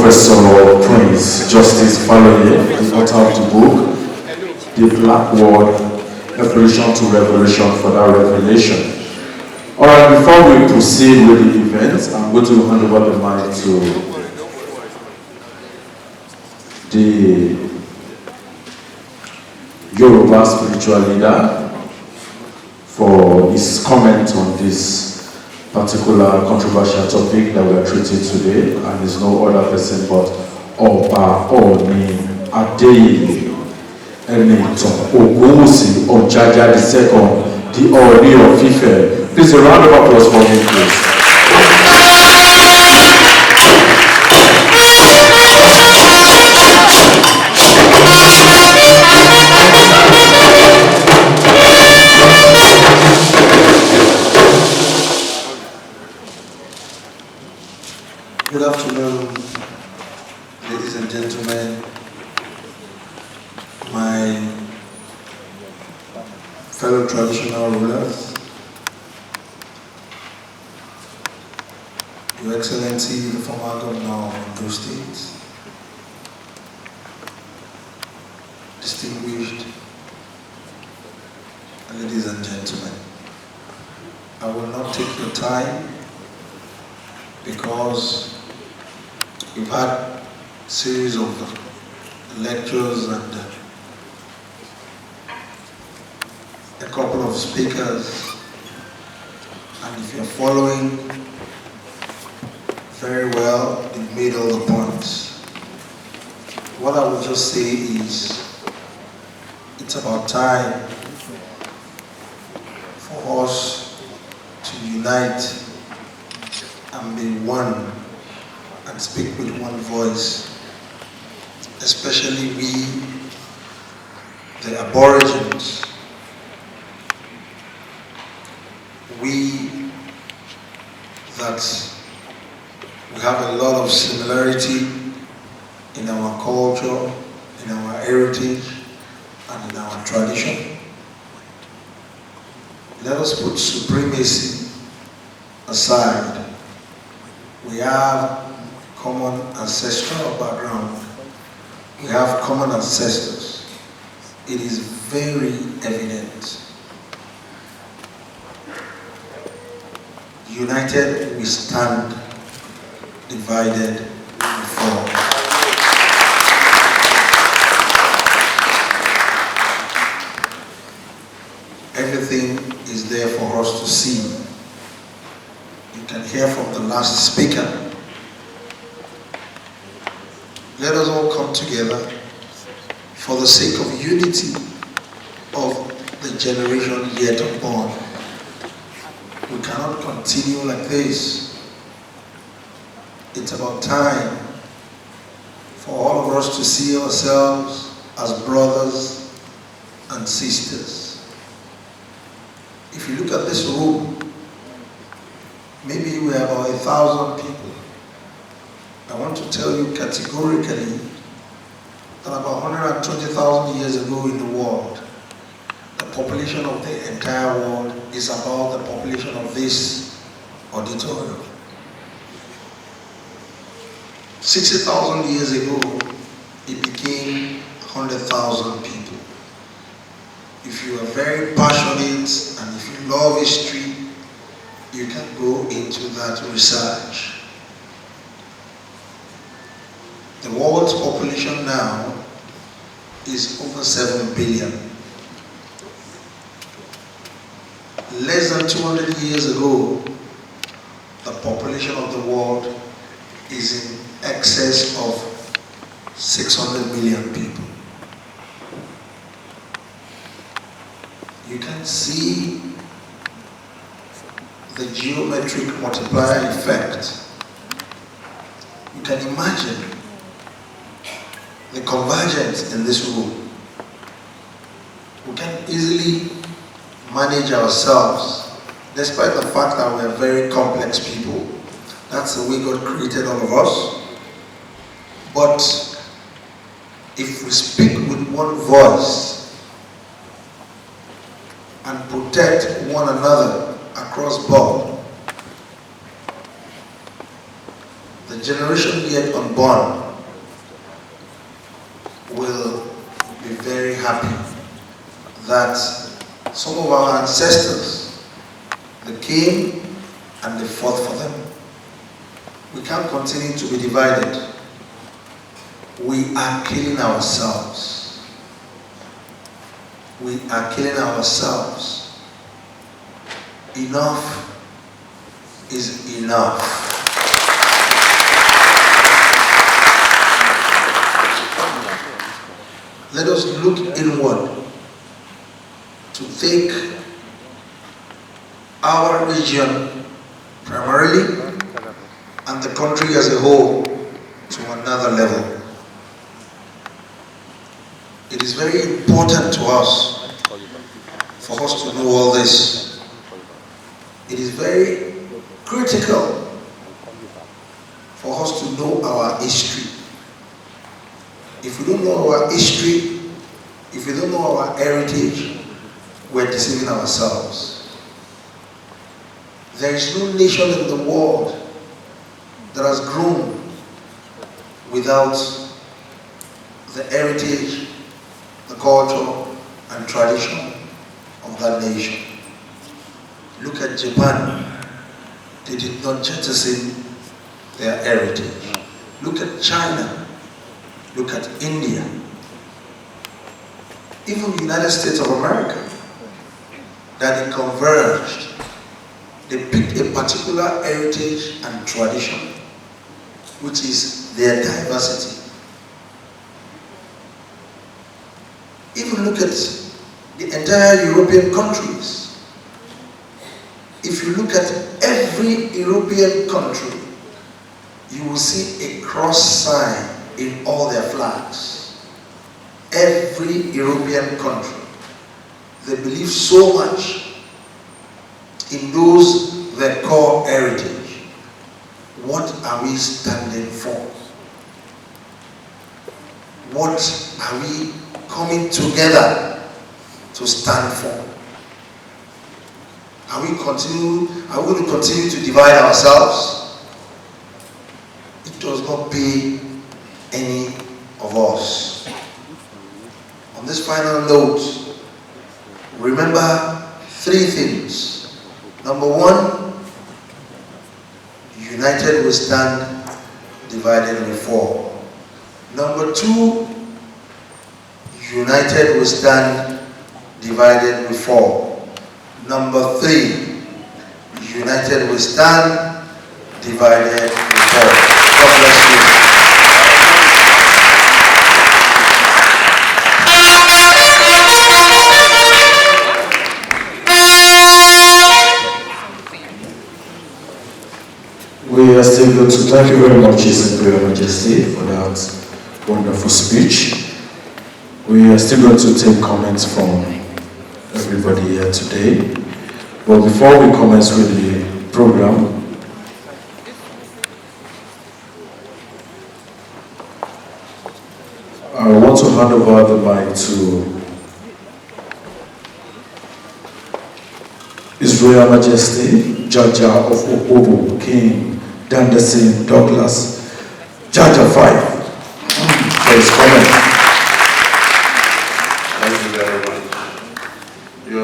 Professor Prince Justice Faloye, the author of the book, The Black Word, Evolution to Revolution for that revelation. Alright, before we proceed with the event, I'm going to hand over the mic to the Yoruba spiritual leader for his comment on this particular controversial topic that we are treating today, and is no other person but Oba Oni Adeyeye Enitan Ogunwusi Ojaja II, the Ooni of Ife. Please, a round of applause for him, please. Good afternoon, ladies and gentlemen, my fellow traditional rulers, Your Excellency, the former Governor of Ondo State, distinguished ladies and gentlemen. I will not take your time because we've had a series of lectures and a couple of speakers, and if you're following very well, you've made all the points. What I will just say is it's about time for us to unite and be one and speak with one voice, especially we, the Aborigines. We have a lot of similarity in our culture, in our heritage, and in our tradition. Let us put supremacy aside. We have common ancestral background. We have common ancestors. It is very evident. United we stand, divided we fall. Everything is there for us to see. You can hear from the last speaker. Let us all come together for the sake of unity of the generation yet unborn. We cannot continue like this. It's about time for all of us to see ourselves as brothers and sisters. If you look at this room, maybe we have about 1,000 people. I want to tell you categorically that about 120,000 years ago in the world, the population of the entire world is about the population of this auditorium. 60,000 years ago, it became 100,000 people. If you are very passionate and if you love history, you can go into that research. The world's population now is over 7 billion. Less than 200 years ago, the population of the world is in excess of 600 million people. You can see the geometric multiplier effect. You can imagine the convergence in this room. We can easily manage ourselves, despite the fact that we are very complex people. That's the way God created all of us. But if we speak with one voice and protect one another across board, the generation yet unborn will be very happy that some of our ancestors, they came and they fought for them. We can't continue to be divided. We are killing ourselves. We are killing ourselves. Enough is enough. Let us look inward to take our region primarily and the country as a whole to another level. It is very important to us for us to know all this. It is very critical for us to know our history. If we don't know our history, if we don't know our heritage, we're deceiving ourselves. There is no nation in the world that has grown without the heritage, the culture, and tradition of that nation. Look at Japan. They did not jettison their heritage. Look at China. Look at India. Even the United States of America, that they converged. They picked a particular heritage and tradition, which is their diversity. Even look at the entire European countries. If you look at every European country, you will see a cross sign in all their flags. Every European country, they believe so much in those their core heritage. What are we standing for? What are we coming together to stand for? Are we going to continue to divide ourselves? It does not pay any of us. On this final note, remember three things. Number one, united we stand, divided we fall. Number two, united we stand, divided we fall. Number three, united we stand, divided we fall. God bless you. We are still going to thank you very much, His Imperial Majesty, for that wonderful speech. We are still going to take comments from everybody here today. But before we commence with the program, I want to hand over the mic to His Royal Majesty, Jaja of Opobo, King Danderson Douglas, Jaja 5, for his comment.